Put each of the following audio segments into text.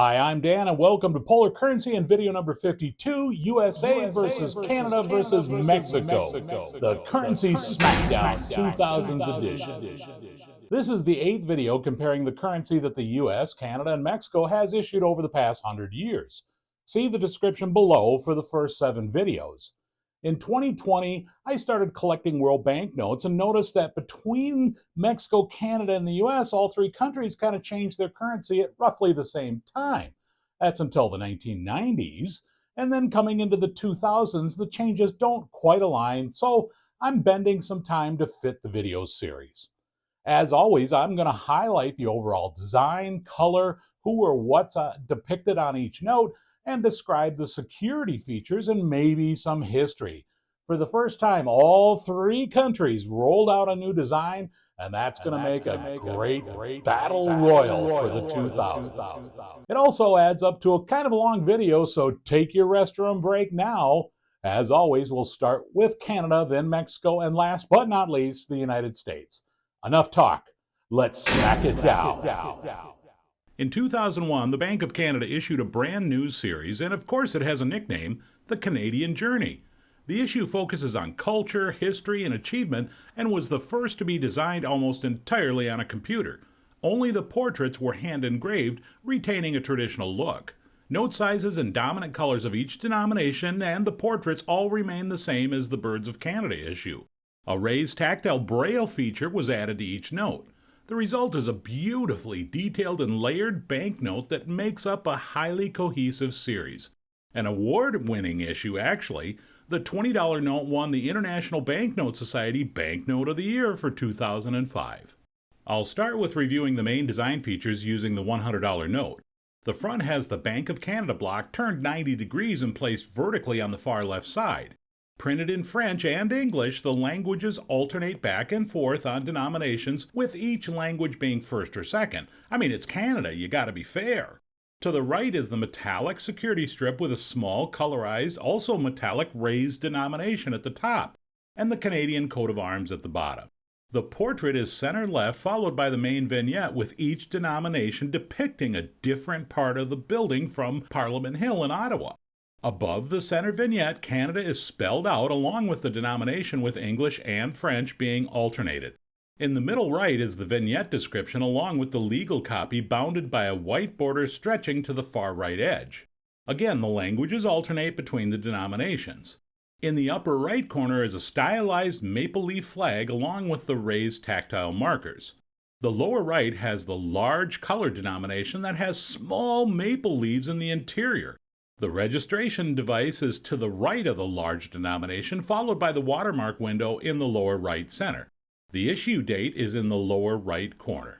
Hi, I'm Dan, and welcome to Polar Currency and video number 52, USA versus Canada versus Mexico, the Currency Smackdown 2000s edition. This is the 8th video comparing the currency that the US, Canada, and Mexico has issued over the past 100 years. See the description below for the first 7 videos. In 2020, I started collecting world banknotes and noticed that between Mexico, Canada, and the US, all 3 countries kind of changed their currency at roughly the same time. That's until the 1990s. And then coming into the 2000s, the changes don't quite align, so I'm bending some time to fit the video series. As always, I'm going to highlight the overall design, color, who or what's depicted on each note, and describe the security features and maybe some history. For the first time, all 3 countries rolled out a new design, and that's going to make a great battle royal for the 2000s. It also adds up to a kind of a long video, so take your restroom break now. As always, we'll start with Canada, then Mexico, and last but not least, the United States. Enough talk. Let's smack it down. In 2001, the Bank of Canada issued a brand new series, and of course it has a nickname, the Canadian Journey. The issue focuses on culture, history, and achievement, and was the first to be designed almost entirely on a computer. Only the portraits were hand-engraved, retaining a traditional look. Note sizes and dominant colors of each denomination and the portraits all remain the same as the Birds of Canada issue. A raised tactile braille feature was added to each note. The result is a beautifully detailed and layered banknote that makes up a highly cohesive series. An award-winning issue, actually. The $20 note won the International Banknote Society Banknote of the Year for 2005. I'll start with reviewing the main design features using the $100 note. The front has the Bank of Canada block turned 90 degrees and placed vertically on the far left side. Printed in French and English, the languages alternate back and forth on denominations, with each language being first or second. I mean, it's Canada, you gotta be fair. To the right is the metallic security strip with a small, colorized, also metallic raised denomination at the top, and the Canadian coat of arms at the bottom. The portrait is center left, followed by the main vignette, with each denomination depicting a different part of the building from Parliament Hill in Ottawa. Above the center vignette, Canada is spelled out along with the denomination, with English and French being alternated. In the middle right is the vignette description along with the legal copy bounded by a white border stretching to the far right edge. Again, the languages alternate between the denominations. In the upper right corner is a stylized maple leaf flag along with the raised tactile markers. The lower right has the large color denomination that has small maple leaves in the interior. The registration device is to the right of the large denomination, followed by the watermark window in the lower right center. The issue date is in the lower right corner.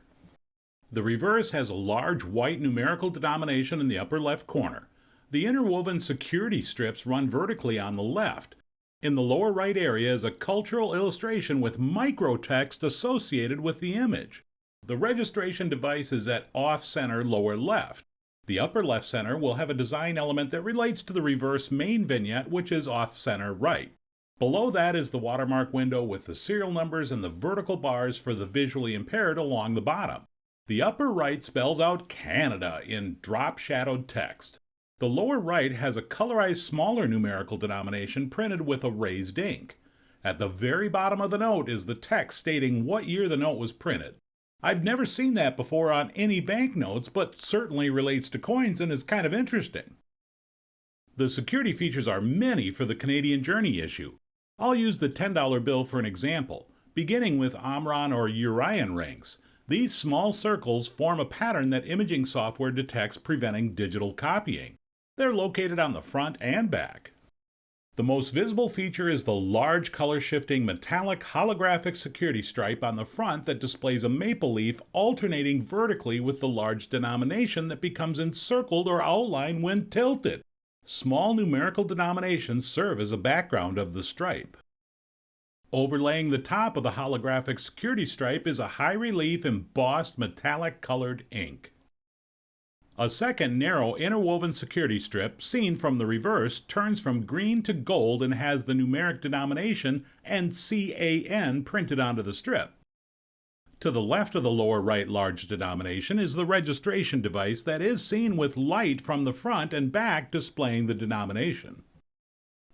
The reverse has a large white numerical denomination in the upper left corner. The interwoven security strips run vertically on the left. In the lower right area is a cultural illustration with microtext associated with the image. The registration device is at off-center lower left. The upper left center will have a design element that relates to the reverse main vignette, which is off-center right. Below that is the watermark window with the serial numbers and the vertical bars for the visually impaired along the bottom. The upper right spells out Canada in drop-shadowed text. The lower right has a colorized smaller numerical denomination printed with a raised ink. At the very bottom of the note is the text stating what year the note was printed. I've never seen that before on any banknotes, but certainly relates to coins and is kind of interesting. The security features are many for the Canadian Journey issue. I'll use the $10 bill for an example, beginning with Omron or Urian rings. These small circles form a pattern that imaging software detects, preventing digital copying. They're located on the front and back. The most visible feature is the large color-shifting metallic holographic security stripe on the front that displays a maple leaf alternating vertically with the large denomination that becomes encircled or outlined when tilted. Small numerical denominations serve as a background of the stripe. Overlaying the top of the holographic security stripe is a high-relief embossed metallic colored ink. A second narrow interwoven security strip, seen from the reverse, turns from green to gold and has the numeric denomination and CAN printed onto the strip. To the left of the lower right large denomination is the registration device that is seen with light from the front and back displaying the denomination.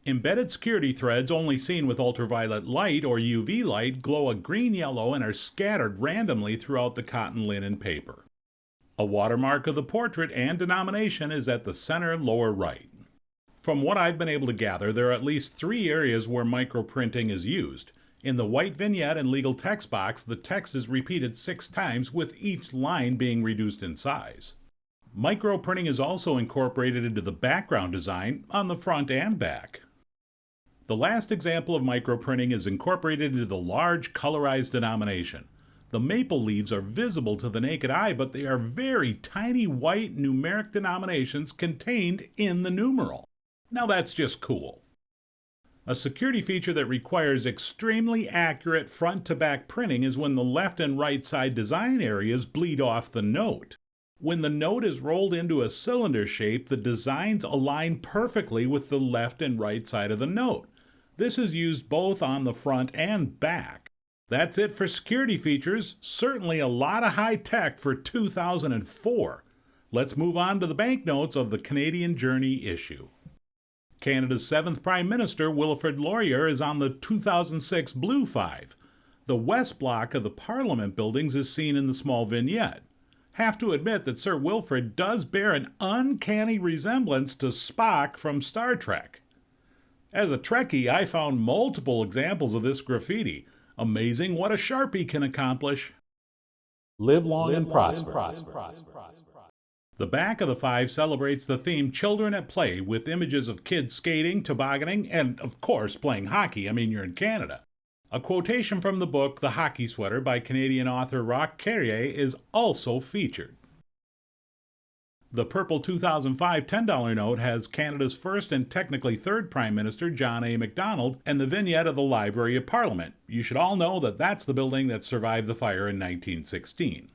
Embedded security threads only seen with ultraviolet light or UV light glow a green-yellow and are scattered randomly throughout the cotton linen paper. A watermark of the portrait and denomination is at the center lower right. From what I've been able to gather, there are at least 3 areas where microprinting is used. In the white vignette and legal text box, the text is repeated 6 times, with each line being reduced in size. Microprinting is also incorporated into the background design on the front and back. The last example of microprinting is incorporated into the large colorized denomination. The maple leaves are visible to the naked eye, but they are very tiny white numeric denominations contained in the numeral. Now that's just cool. A security feature that requires extremely accurate front-to-back printing is when the left and right side design areas bleed off the note. When the note is rolled into a cylinder shape, the designs align perfectly with the left and right side of the note. This is used both on the front and back. That's it for security features. Certainly a lot of high tech for 2004. Let's move on to the banknotes of the Canadian Journey issue. Canada's 7th Prime Minister, Wilfrid Laurier, is on the 2006 Blue 5. The west block of the Parliament buildings is seen in the small vignette. Have to admit that Sir Wilfrid does bear an uncanny resemblance to Spock from Star Trek. As a Trekkie, I found multiple examples of this graffiti. Amazing what a Sharpie can accomplish. Live long and prosper. The back of the 5 celebrates the theme Children at Play, with images of kids skating, tobogganing, and, of course, playing hockey. I mean, you're in Canada. A quotation from the book The Hockey Sweater by Canadian author Roch Carrier is also featured. The purple 2005 $10 note has Canada's first and technically 3rd Prime Minister, John A. Macdonald, and the vignette of the Library of Parliament. You should all know that that's the building that survived the fire in 1916.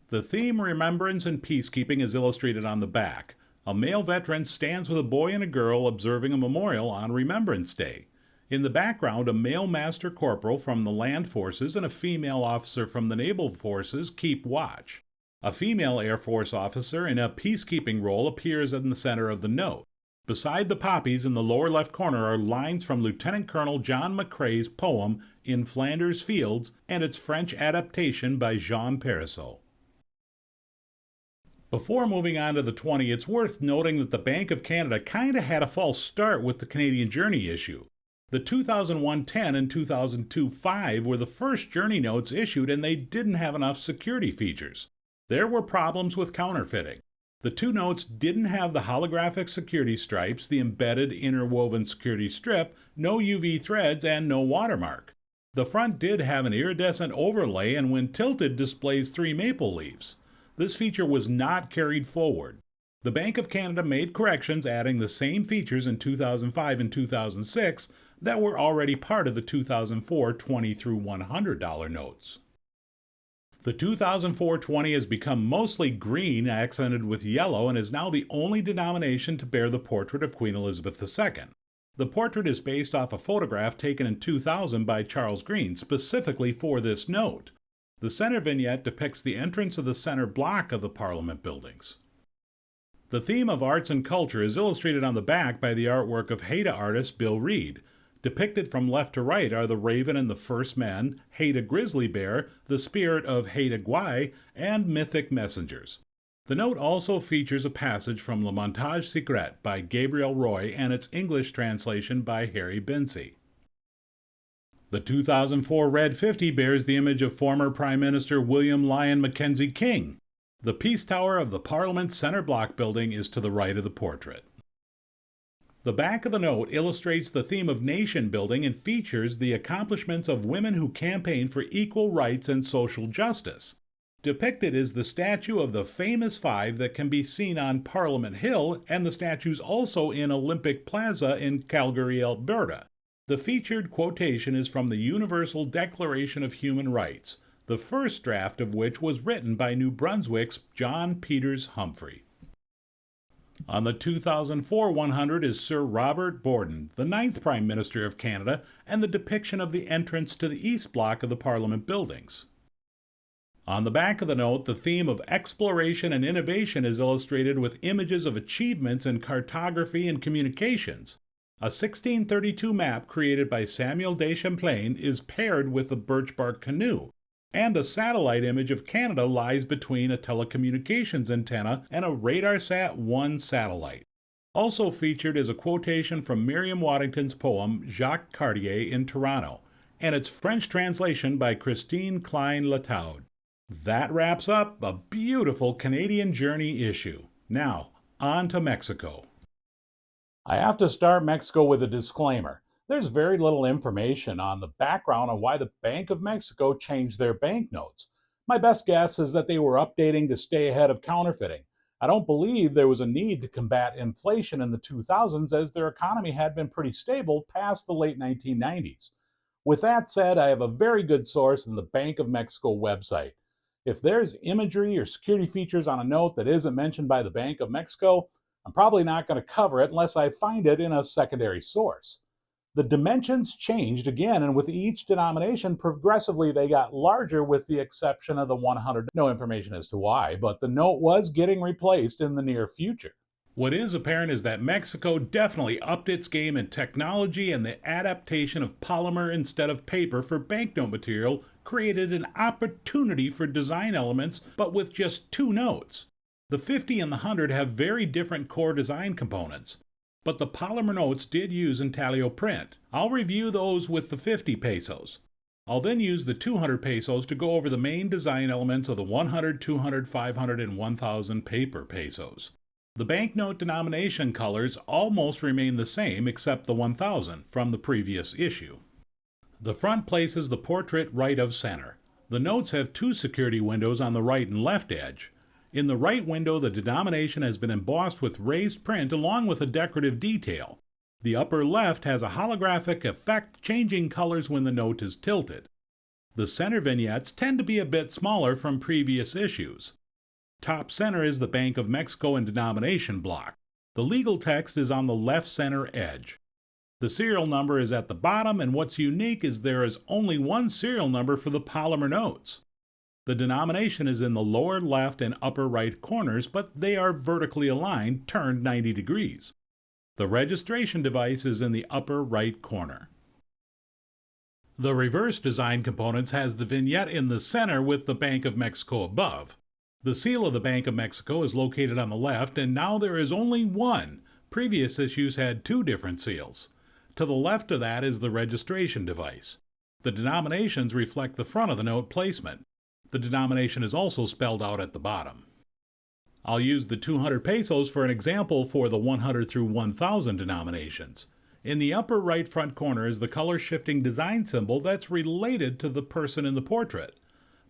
The theme Remembrance and Peacekeeping is illustrated on the back. A male veteran stands with a boy and a girl observing a memorial on Remembrance Day. In the background, a male master corporal from the land forces and a female officer from the naval forces keep watch. A female Air Force officer in a peacekeeping role appears in the center of the note. Beside the poppies in the lower left corner are lines from Lieutenant Colonel John McCrae's poem In Flanders Fields and its French adaptation by Jean Perisseau. Before moving on to the 20, it's worth noting that the Bank of Canada kinda had a false start with the Canadian Journey issue. The 2001 10 and 2002 5 were the first Journey notes issued, and they didn't have enough security features. There were problems with counterfeiting. The 2 notes didn't have the holographic security stripes, the embedded interwoven security strip, no UV threads, and no watermark. The front did have an iridescent overlay, and when tilted displays 3 maple leaves. This feature was not carried forward. The Bank of Canada made corrections, adding the same features in 2005 and 2006 that were already part of the 2004 $20 through $100 notes. The 2004 20 has become mostly green, accented with yellow, and is now the only denomination to bear the portrait of Queen Elizabeth II. The portrait is based off a photograph taken in 2000 by Charles Green, specifically for this note. The center vignette depicts the entrance of the center block of the Parliament buildings. The theme of arts and culture is illustrated on the back by the artwork of Haida artist Bill Reed. Depicted from left to right are the raven and the first men, Haida grizzly bear, the spirit of Haida Gwaii, and mythic messengers. The note also features a passage from Le Montage Secret by Gabriel Roy and its English translation by Harry Binsey. The 2004 Red 50 bears the image of former Prime Minister William Lyon Mackenzie King. The Peace Tower of the Parliament Center Block building is to the right of the portrait. The back of the note illustrates the theme of nation building and features the accomplishments of women who campaign for equal rights and social justice. Depicted is the statue of the famous 5 that can be seen on Parliament Hill, and the statues also in Olympic Plaza in Calgary, Alberta. The featured quotation is from the Universal Declaration of Human Rights, the first draft of which was written by New Brunswick's John Peters Humphrey. On the 2004 100 is Sir Robert Borden, the 9th Prime Minister of Canada, and the depiction of the entrance to the east block of the Parliament buildings. On the back of the note, the theme of exploration and innovation is illustrated with images of achievements in cartography and communications. A 1632 map created by Samuel de Champlain is paired with a birch bark canoe, and a satellite image of Canada lies between a telecommunications antenna and a RadarSat-1 satellite. Also featured is a quotation from Miriam Waddington's poem Jacques Cartier in Toronto, and its French translation by Christine Klein-Lataud. That wraps up a beautiful Canadian Journey issue. Now, on to Mexico. I have to start Mexico with a disclaimer. There's very little information on the background on why the Bank of Mexico changed their banknotes. My best guess is that they were updating to stay ahead of counterfeiting. I don't believe there was a need to combat inflation in the 2000s, as their economy had been pretty stable past the late 1990s. With that said, I have a very good source in the Bank of Mexico website. If there's imagery or security features on a note that isn't mentioned by the Bank of Mexico, I'm probably not going to cover it unless I find it in a secondary source. The dimensions changed again, and with each denomination, progressively they got larger with the exception of the 100. No information as to why, but the note was getting replaced in the near future. What is apparent is that Mexico definitely upped its game in technology, and the adaptation of polymer instead of paper for banknote material created an opportunity for design elements, but with just two notes. The 50 and the 100 have very different core design components, but the polymer notes did use intaglio print. I'll review those with the 50 pesos. I'll then use the 200 pesos to go over the main design elements of the 100, 200, 500, and 1000 paper pesos. The banknote denomination colors almost remain the same except the 1000 from the previous issue. The front places the portrait right of center. The notes have two security windows on the right and left edge. In the right window, the denomination has been embossed with raised print along with a decorative detail. The upper left has a holographic effect, changing colors when the note is tilted. The center vignettes tend to be a bit smaller from previous issues. Top center is the Bank of Mexico and denomination block. The legal text is on the left center edge. The serial number is at the bottom, and what's unique is there is only one serial number for the polymer notes. The denomination is in the lower left and upper right corners, but they are vertically aligned, turned 90 degrees. The registration device is in the upper right corner. The reverse design components has the vignette in the center with the Bank of Mexico above. The seal of the Bank of Mexico is located on the left, and now there is only one. Previous issues had two different seals. To the left of that is the registration device. The denominations reflect the front of the note placement. The denomination is also spelled out at the bottom. I'll use the 200 pesos for an example for the 100 through 1000 denominations. In the upper right front corner is the color shifting design symbol that's related to the person in the portrait.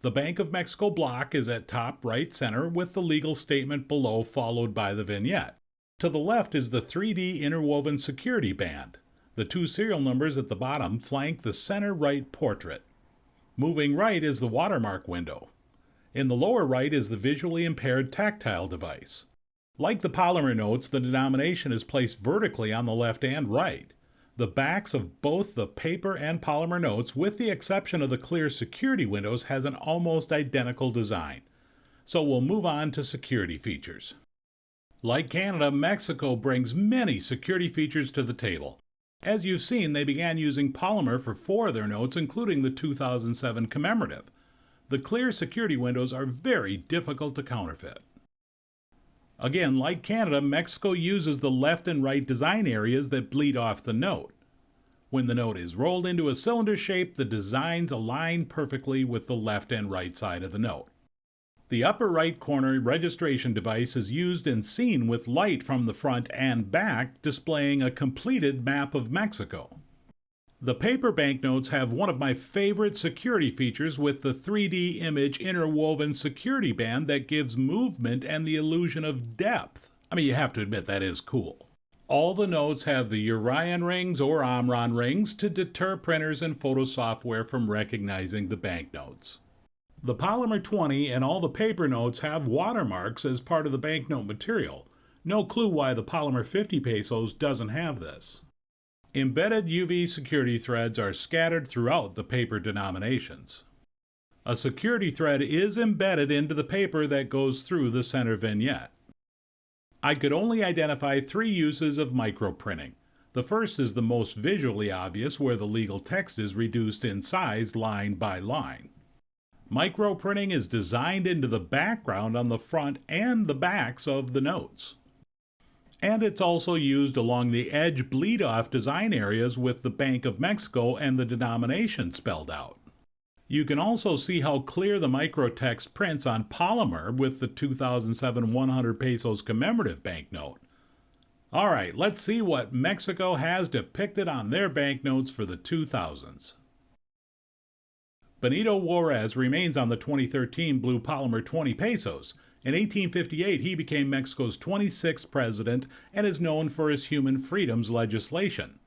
The Bank of Mexico block is at top right center with the legal statement below, followed by the vignette. To the left is the 3D interwoven security band. The two serial numbers at the bottom flank the center right portrait. Moving right is the watermark window. In the lower right is the visually impaired tactile device. Like the polymer notes, the denomination is placed vertically on the left and right. The backs of both the paper and polymer notes, with the exception of the clear security windows, has an almost identical design. So we'll move on to security features. Like Canada, Mexico brings many security features to the table. As you've seen, they began using polymer for 4 of their notes, including the 2007 commemorative. The clear security windows are very difficult to counterfeit. Again, like Canada, Mexico uses the left and right design areas that bleed off the note. When the note is rolled into a cylinder shape, the designs align perfectly with the left and right side of the note. The upper right corner registration device is used and seen with light from the front and back, displaying a completed map of Mexico. The paper banknotes have one of my favorite security features with the 3D image interwoven security band that gives movement and the illusion of depth. I mean, you have to admit that is cool. All the notes have the Urian rings or Omron rings to deter printers and photo software from recognizing the banknotes. The Polymer 20 and all the paper notes have watermarks as part of the banknote material. No clue why the polymer 50 pesos doesn't have this. Embedded UV security threads are scattered throughout the paper denominations. A security thread is embedded into the paper that goes through the center vignette. I could only identify 3 uses of microprinting. The first is the most visually obvious, where the legal text is reduced in size line by line. Microprinting is designed into the background on the front and the backs of the notes. And it's also used along the edge bleed-off design areas with the Bank of Mexico and the denomination spelled out. You can also see how clear the microtext prints on polymer with the 2007 100 pesos commemorative banknote. Alright, let's see what Mexico has depicted on their banknotes for the 2000s. Benito Juarez remains on the 2013 blue polymer 20 pesos. In 1858, he became Mexico's 26th president and is known for his human freedoms legislation.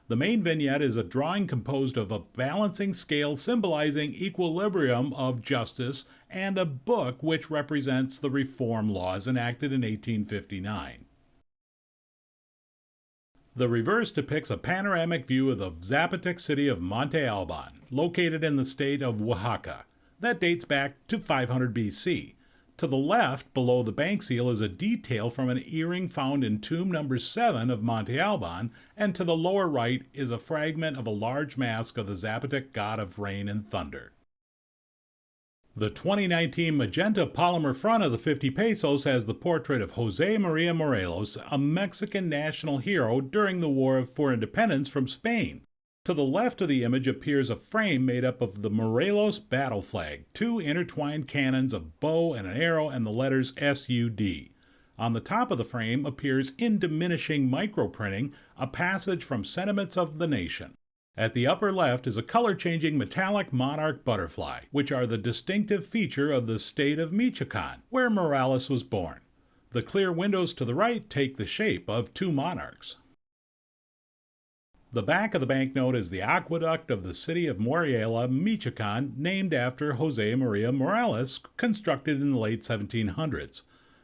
The main vignette is a drawing composed of a balancing scale symbolizing equilibrium of justice and a book which represents the reform laws enacted in 1859. The reverse depicts a panoramic view of the Zapotec city of Monte Alban, located in the state of Oaxaca. That dates back to 500 BC. To the left, below the bank seal, is a detail from an earring found in tomb number 7 of Monte Alban, and to the lower right is a fragment of a large mask of the Zapotec god of rain and thunder. The 2019 magenta polymer front of the 50 pesos has the portrait of Jose Maria Morelos, a Mexican national hero during the War for Independence from Spain. To the left of the image appears a frame made up of the Morelos battle flag, 2 intertwined cannons, a bow and an arrow, and the letters SUD. On the top of the frame appears, in diminishing microprinting, a passage from Sentiments of the Nation. At the upper left is a color-changing metallic monarch butterfly, which are the distinctive feature of the state of Michoacan, where Morales was born. The clear windows to the right take the shape of 2 monarchs. The back of the banknote is the aqueduct of the city of Moriela, Michoacan, named after Jose Maria Morales, constructed in the late 1700s.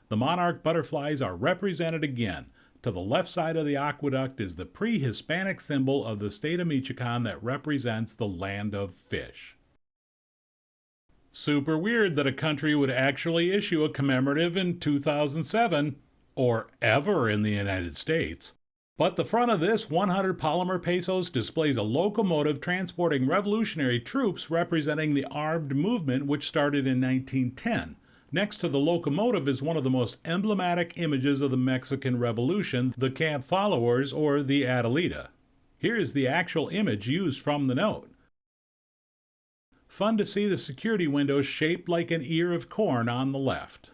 The monarch butterflies are represented again. To the left side of the aqueduct is the pre-Hispanic symbol of the state of Michoacan that represents the land of fish. Super weird that a country would actually issue a commemorative in 2007, or ever in the United States. But the front of this 100 polymer pesos displays a locomotive transporting revolutionary troops representing the armed movement which started in 1910. Next to the locomotive is one of the most emblematic images of the Mexican Revolution, the camp followers, or the Adelita. Here is the actual image used from the note. Fun to see the security window shaped like an ear of corn on the left.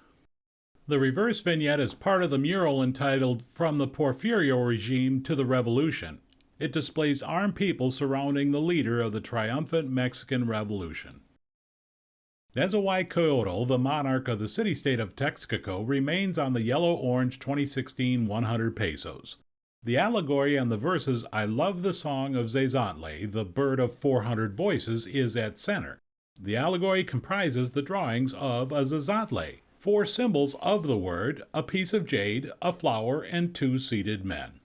The reverse vignette is part of the mural entitled From the Porfirio Regime to the Revolution. It displays armed people surrounding the leader of the triumphant Mexican Revolution. Nezahualcóyotl, the monarch of the city-state of Texcoco, remains on the yellow-orange 2016 100 pesos. The allegory and the verses I love the song of Zezantle, the bird of 400 voices, is at center. The allegory comprises the drawings of a Zezantle, 4 symbols of the word, a piece of jade, a flower, and 2 seated men.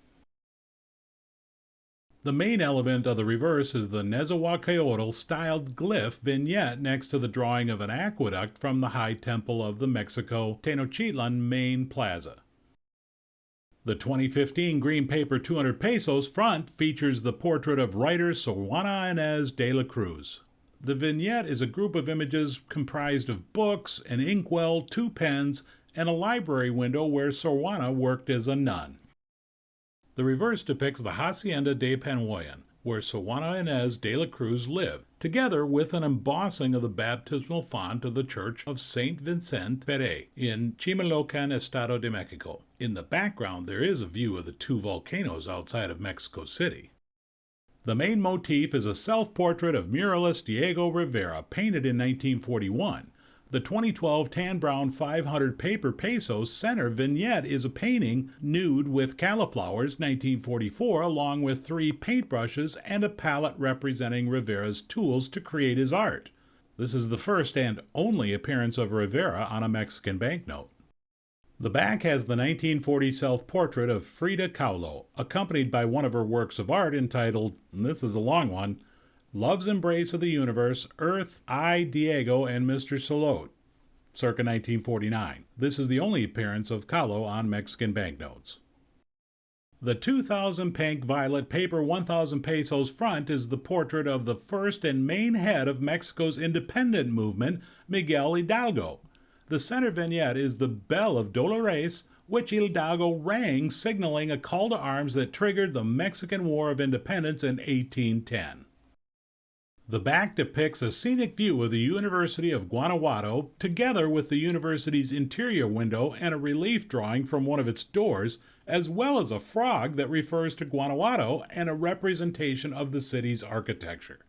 The main element of the reverse is the Nezahualcóyotl-styled glyph vignette next to the drawing of an aqueduct from the High Temple of the Mexico Tenochtitlan main plaza. The 2015 green paper 200 pesos front features the portrait of writer Sor Inés de la Cruz. The vignette is a group of images comprised of books, an inkwell, 2 pens, and a library window where Sor Juana worked as a nun. The reverse depicts the Hacienda de Panhuayan, where Sor Inés de la Cruz lived, together with an embossing of the baptismal font of the Church of St. Vincent Ferre in Chimalhuacán, Estado de Mexico. In the background there is a view of the 2 volcanoes outside of Mexico City. The main motif is a self-portrait of muralist Diego Rivera, painted in 1941. The 2012 tan-brown 500 paper pesos center vignette is a painting, nude with cauliflowers, 1944, along with 3 paintbrushes and a palette representing Rivera's tools to create his art. This is the first and only appearance of Rivera on a Mexican banknote. The back has the 1940 self-portrait of Frida Kahlo, accompanied by one of her works of art entitled, and this is a long one, Love's Embrace of the Universe, Earth, I, Diego, and Mr. Solot, circa 1949. This is the only appearance of Kahlo on Mexican banknotes. The 2,000 pink violet paper 1,000 pesos front is the portrait of the first and main head of Mexico's independent movement, Miguel Hidalgo. The center vignette is the bell of Dolores, which Hidalgo rang, signaling a call to arms that triggered the Mexican War of Independence in 1810. The back depicts a scenic view of the University of Guanajuato, together with the university's interior window and a relief drawing from one of its doors, as well as a frog that refers to Guanajuato and a representation of the city's architecture.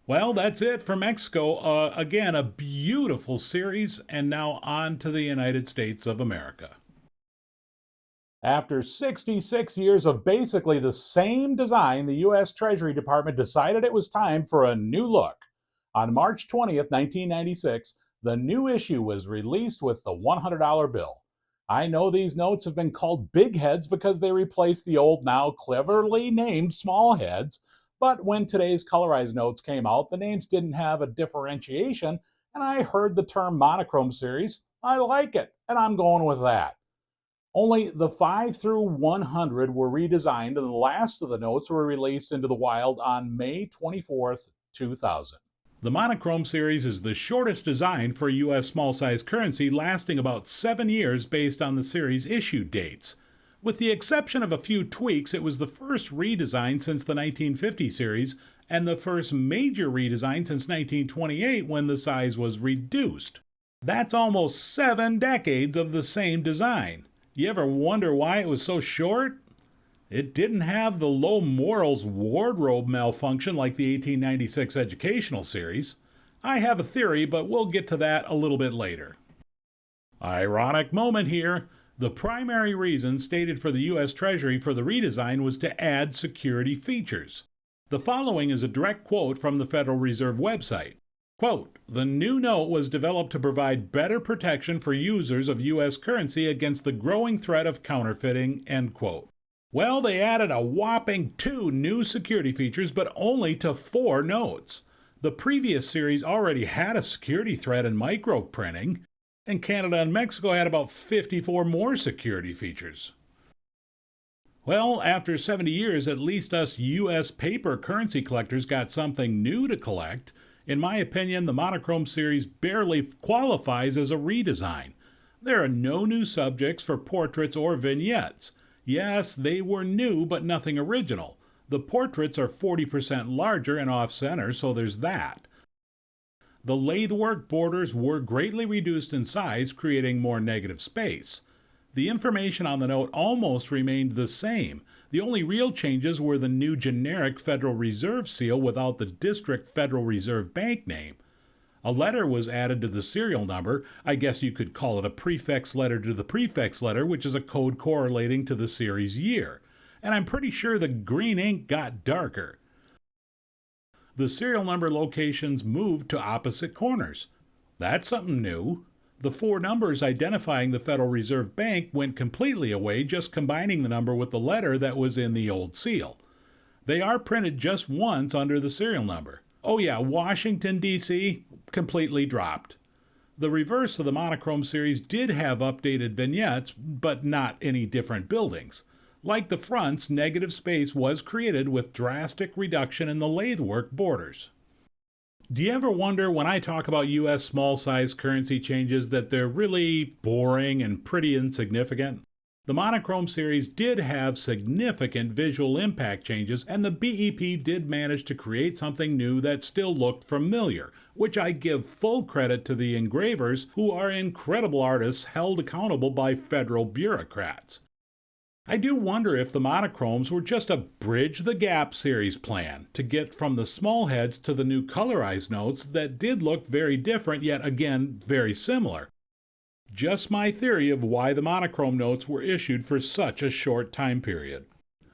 Well, that's it for Mexico. Again, a beautiful series, and now on to the United States of America. After 66 years of basically the same design, the U.S. Treasury Department decided it was time for a new look. On March 20th, 1996, the new issue was released with the $100 bill. I know these notes have been called big heads because they replaced the old, now cleverly named small heads, but when today's colorized notes came out, the names didn't have a differentiation, and I heard the term monochrome series. I like it, and I'm going with that. Only the 5 through 100 were redesigned, and the last of the notes were released into the wild on May 24th, 2000. The monochrome series is the shortest design for U.S. small-size currency, lasting about 7 years based on the series' issue dates. With the exception of a few tweaks, it was the first redesign since the 1950 series, and the first major redesign since 1928 when the size was reduced. That's almost 7 decades of the same design. You ever wonder why it was so short? It didn't have the low morals wardrobe malfunction like the 1896 educational series. I have a theory, but we'll get to that a little bit later. Ironic moment here. The primary reason stated for the U.S. Treasury for the redesign was to add security features. The following is a direct quote from the Federal Reserve website. Quote, "The new note was developed to provide better protection for users of U.S. currency against the growing threat of counterfeiting," end quote. Well, they added a whopping 2 new security features, but only to 4 notes. The previous series already had a security threat in microprinting, and Canada and Mexico had about 54 more security features. Well, after 70 years, at least us U.S. paper currency collectors got something new to collect. In my opinion, the monochrome series barely qualifies as a redesign. There are no new subjects for portraits or vignettes. Yes, they were new, but nothing original. The portraits are 40% larger and off-center, so there's that. The lathe-work borders were greatly reduced in size, creating more negative space. The information on the note almost remained the same. The only real changes were the new generic Federal Reserve seal without the District Federal Reserve Bank name. A letter was added to the serial number. I guess you could call it a prefix letter to the prefix letter, which is a code correlating to the series year. And I'm pretty sure the green ink got darker. The serial number locations moved to opposite corners. That's something new. The 4 numbers identifying the Federal Reserve Bank went completely away, just combining the number with the letter that was in the old seal. They are printed just once under the serial number. Oh yeah, Washington, D.C., completely dropped. The reverse of the monochrome series did have updated vignettes, but not any different buildings. Like the fronts, negative space was created with drastic reduction in the lathe-work borders. Do you ever wonder when I talk about U.S. small-size currency changes that they're really boring and pretty insignificant? The monochrome series did have significant visual impact changes, and the BEP did manage to create something new that still looked familiar, which I give full credit to the engravers, who are incredible artists held accountable by federal bureaucrats. I do wonder if the monochromes were just a Bridge the Gap series plan to get from the small heads to the new colorized notes that did look very different, yet again very similar. Just my theory of why the monochrome notes were issued for such a short time period.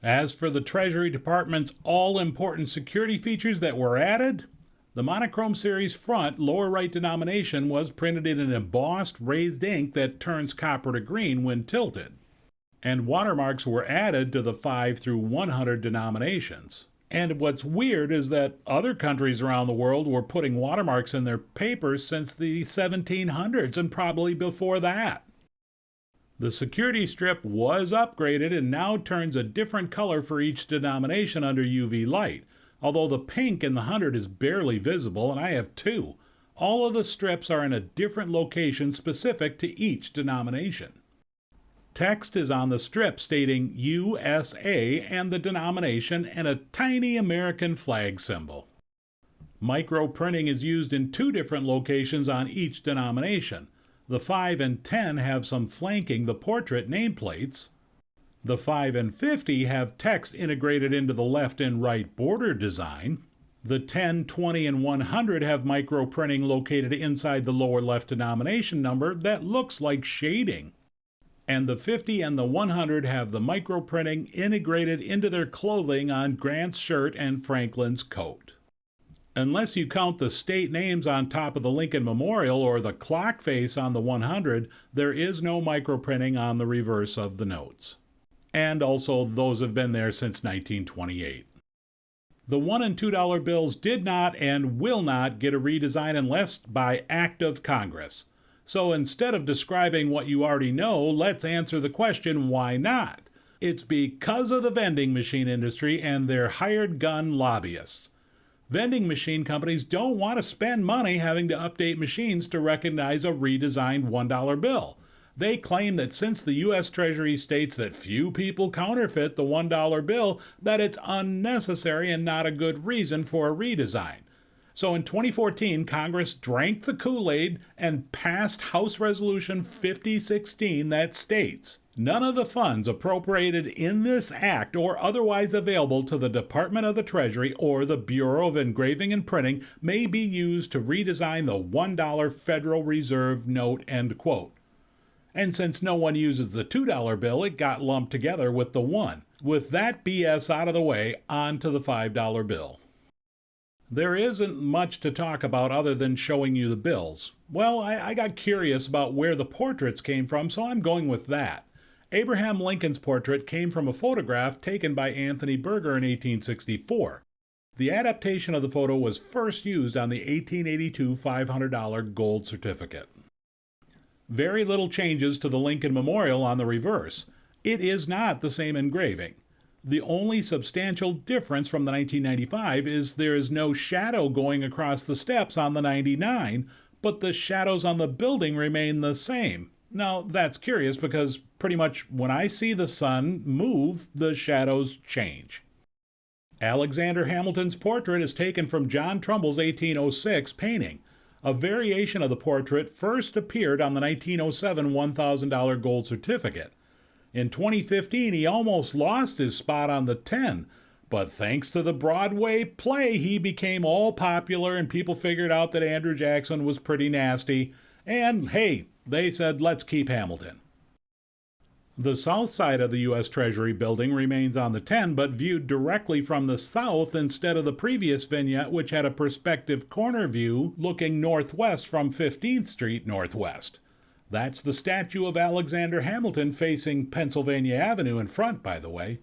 As for the Treasury Department's all-important security features that were added, The monochrome series front lower right denomination was printed in an embossed raised ink that turns copper to green when tilted. And watermarks were added to the 5 through 100 denominations. And what's weird is that other countries around the world were putting watermarks in their papers since the 1700s and probably before that. The security strip was upgraded and now turns a different color for each denomination under UV light, although the pink in the 100 is barely visible, and I have two. All of the strips are in a different location specific to each denomination. Text is on the strip stating USA and the denomination and a tiny American flag symbol. Microprinting is used in two different locations on each denomination. The 5 and 10 have some flanking the portrait nameplates. The 5 and 50 have text integrated into the left and right border design. The 10, 20, and 100 have microprinting located inside the lower left denomination number that looks like shading. And the 50 and the 100 have the microprinting integrated into their clothing on Grant's shirt and Franklin's coat. Unless you count the state names on top of the Lincoln Memorial or the clock face on the 100, there is no microprinting on the reverse of the notes. And also, those have been there since 1928. The $1 and $2 bills did not and will not get a redesign unless by act of Congress. So instead of describing what you already know, let's answer the question, why not? It's because of the vending machine industry and their hired gun lobbyists. Vending machine companies don't want to spend money having to update machines to recognize a redesigned $1 bill. They claim that since the U.S.Treasury states that few people counterfeit the $1 bill, that it's unnecessary and not a good reason for a redesign. So in 2014, Congress drank the Kool-Aid and passed House Resolution 5016 that states, none of the funds appropriated in this act or otherwise available to the Department of the Treasury or the Bureau of Engraving and Printing may be used to redesign the $1 Federal Reserve note, end quote. And since no one uses the $2 bill, it got lumped together with the 1. With that BS out of the way, on to the $5 bill. There isn't much to talk about other than showing you the bills. Well, I got curious about where the portraits came from, so I'm going with that. Abraham Lincoln's portrait came from a photograph taken by Anthony Berger in 1864. The adaptation of the photo was first used on the 1882 $500 gold certificate. Very little changes to the Lincoln Memorial on the reverse. It is not the same engraving. The only substantial difference from the 1995 is there is no shadow going across the steps on the 99, but the shadows on the building remain the same. Now, that's curious because pretty much when I see the sun move, the shadows change. Alexander Hamilton's portrait is taken from John Trumbull's 1806 painting. A variation of the portrait first appeared on the 1907 $1,000 gold certificate. In 2015, he almost lost his spot on the 10, but thanks to the Broadway play, he became all popular and people figured out that Andrew Jackson was pretty nasty, and hey, they said, let's keep Hamilton. The south side of the U.S. Treasury building remains on the 10, but viewed directly from the south instead of the previous vignette, which had a perspective corner view looking northwest from 15th Street Northwest. That's the statue of Alexander Hamilton facing Pennsylvania Avenue in front, by the way.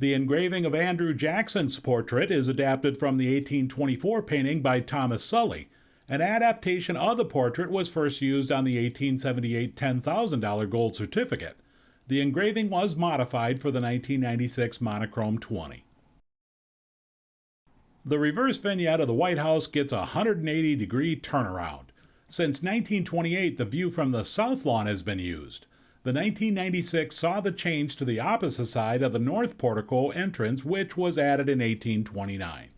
The engraving of Andrew Jackson's portrait is adapted from the 1824 painting by Thomas Sully. An adaptation of the portrait was first used on the 1878 $10,000 gold certificate. The engraving was modified for the 1996 monochrome 20. The reverse vignette of the White House gets a 180-degree turnaround. Since 1928, the view from the south lawn has been used. The 1996 saw the change to the opposite side of the north portico entrance, which was added in 1829.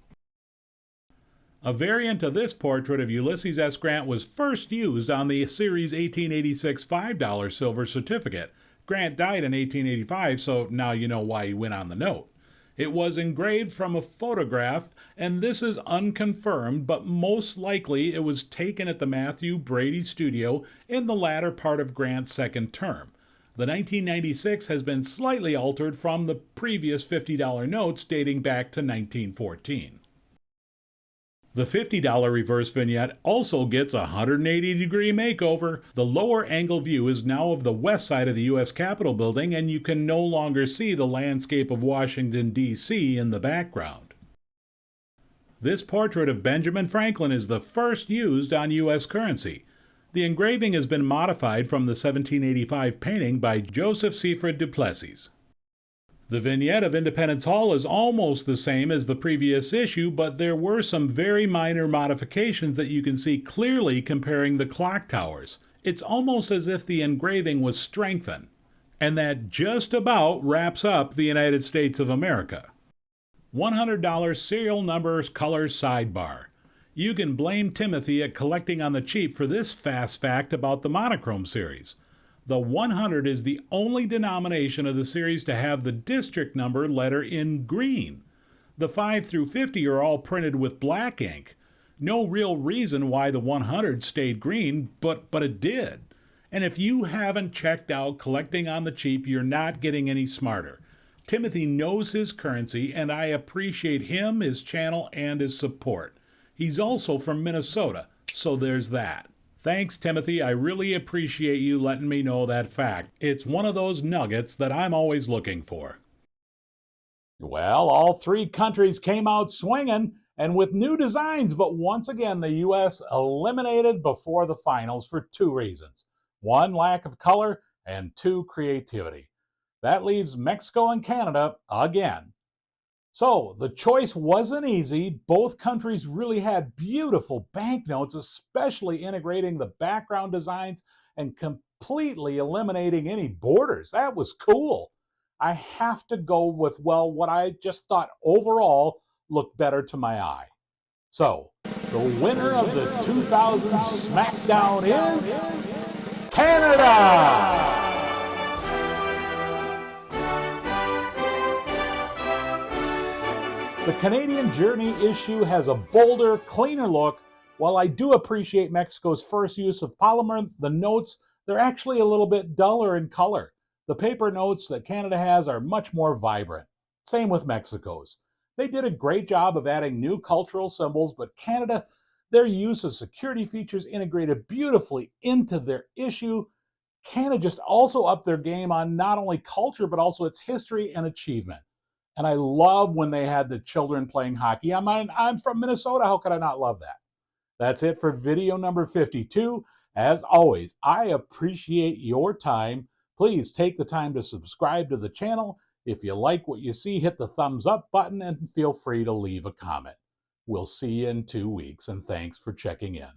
A variant of this portrait of Ulysses S. Grant was first used on the Series 1886 $5 silver certificate. Grant died in 1885, so now you know why he went on the note. It was engraved from a photograph, and this is unconfirmed, but most likely it was taken at the Matthew Brady studio in the latter part of Grant's second term. The 1996 has been slightly altered from the previous $50 notes dating back to 1914. The $50 reverse vignette also gets a 180-degree makeover. The lower angle view is now of the west side of the U.S. Capitol building, and you can no longer see the landscape of Washington, D.C. in the background. This portrait of Benjamin Franklin is the first used on U.S. currency. The engraving has been modified from the 1785 painting by Joseph Seaford du Plessis. The vignette of Independence Hall is almost the same as the previous issue, but there were some very minor modifications that you can see clearly comparing the clock towers. It's almost as if the engraving was strengthened. And that just about wraps up the United States of America. $100 serial numbers color sidebar. You can blame Timothy at collecting on the cheap for this fast fact about the monochrome series. The 100 is the only denomination of the series to have the district number letter in green. The 5 through 50 are all printed with black ink. No real reason why the 100 stayed green, but it did. And if you haven't checked out collecting on the cheap, you're not getting any smarter. Timothy knows his currency, and I appreciate him, his channel, and his support. He's also from Minnesota, so there's that. Thanks, Timothy. I really appreciate you letting me know that fact. It's one of those nuggets that I'm always looking for. Well, all three countries came out swinging and with new designs, but once again, the U.S. eliminated before the finals for two reasons. One, lack of color, and two, creativity. That leaves Mexico and Canada again. So the choice wasn't easy. Both countries really had beautiful banknotes, especially integrating the background designs and completely eliminating any borders. That was cool. I have to go with, well, what I just thought overall looked better to my eye. So the winner of the 2000 Smackdown is Canada! The Canadian Journey issue has a bolder, cleaner look. While I do appreciate Mexico's first use of polymer, the notes, they're actually a little bit duller in color. The paper notes that Canada has are much more vibrant. Same with Mexico's. They did a great job of adding new cultural symbols, but Canada, their use of security features integrated beautifully into their issue. Canada just also upped their game on not only culture, but also its history and achievement. And I love when they had the children playing hockey. I'm from Minnesota. How could I not love that? That's it for video number 52. As always, I appreciate your time. Please take the time to subscribe to the channel. If you like what you see, hit the thumbs up button and feel free to leave a comment. We'll see you in 2 weeks, and thanks for checking in.